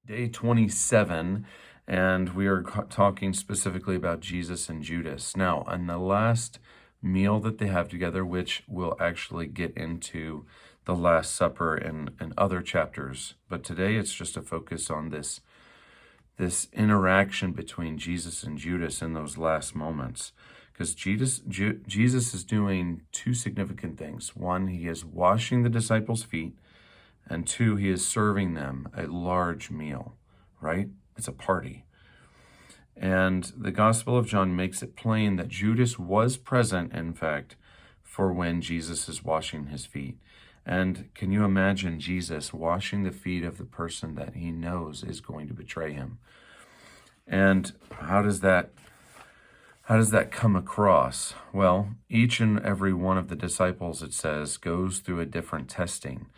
Day 27, and we are talking specifically about Jesus and Judas. Now, on the last meal that they have together, which we'll actually get into the Last Supper and other chapters, but today it's just a focus on this interaction between Jesus and Judas in those last moments. Because Jesus is doing two significant things. One, he is washing the disciples' feet, and two, he is serving them a large meal, right? It's a party. And the Gospel of John makes it plain that Judas was present, in fact, for when Jesus is washing his feet. And can you imagine Jesus washing the feet of the person that he knows is going to betray him? And how does that come across? Well, each and every one of the disciples, it says, goes through a different testing.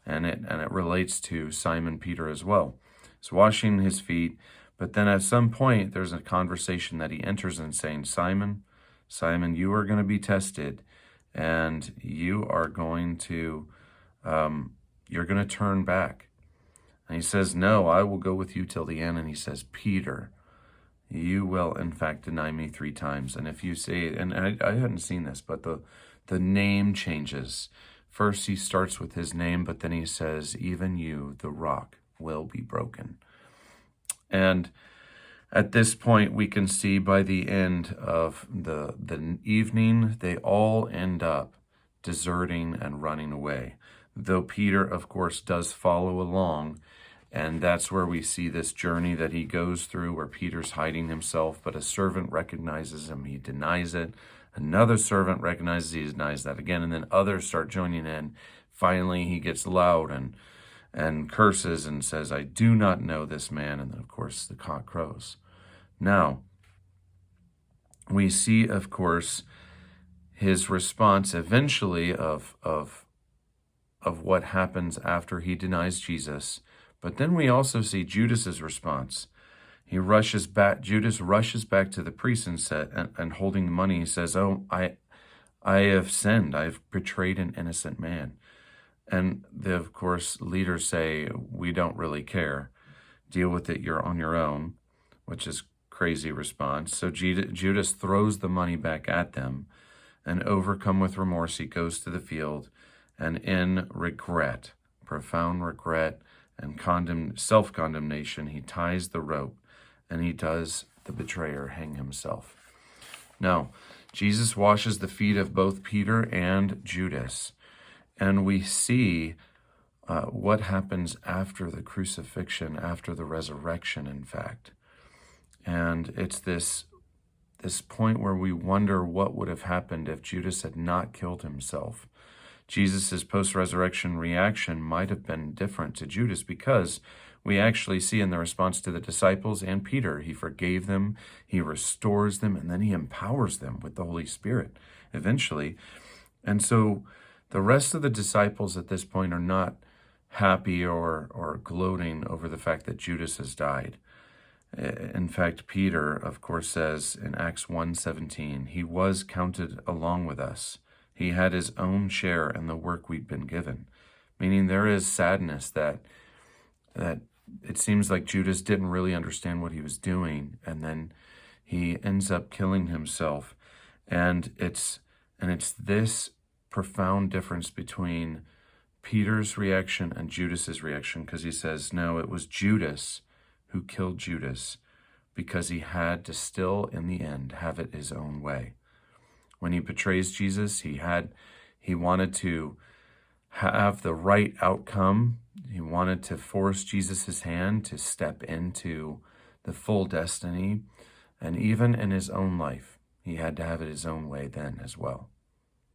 And it relates to Simon Peter as well. He's washing his feet, but then at some point there's a conversation that he enters in saying, Simon, you are going to be tested, and you are going to turn back. And he says, no, I will go with you till the end. And he says, Peter, you will in fact deny me 3 times. And if you say, and I hadn't seen this, but the name changes. First, he starts with his name, but then he says, even you, the rock, will be broken. And at this point, we can see by the end of the evening, they all end up deserting and running away. Though Peter, of course, does follow along, and that's where we see this journey that he goes through where Peter's hiding himself, but a servant recognizes him, he denies it. Another servant recognizes he denies that again, and then others start joining in. Finally, he gets loud and curses and says, I do not know this man. And then, of course, the cock crows. Now, we see, of course, his response eventually of what happens after he denies Jesus. But then we also see Judas's response. Judas rushes back to the priest and holding the money, he says, oh, I have sinned. I've betrayed an innocent man. And of course, leaders say, we don't really care. Deal with it, you're on your own, which is crazy response. So Judas throws the money back at them, and overcome with remorse, he goes to the field, and in regret, profound regret and self-condemnation, he ties the rope, and he does the betrayer hang himself. Now, Jesus washes the feet of both Peter and Judas, and we see what happens after the crucifixion, after the resurrection, in fact. And it's this point where we wonder what would have happened if Judas had not killed himself. Jesus' post-resurrection reaction might have been different to Judas because we actually see in the response to the disciples and Peter, he forgave them, he restores them, and then he empowers them with the Holy Spirit eventually. And so the rest of the disciples at this point are not happy or gloating over the fact that Judas has died. In fact, Peter, of course, says in Acts 1:17, he was counted along with us. He had his own share in the work we'd been given. Meaning there is sadness that it seems like Judas didn't really understand what he was doing, and then he ends up killing himself. And it's this profound difference between Peter's reaction and Judas's reaction, because he says, no, it was Judas who killed Judas because he had to still, in the end, have it his own way. When he betrays Jesus, he wanted to have the right outcome. He wanted to force Jesus' hand to step into the full destiny. And even in his own life, he had to have it his own way then as well.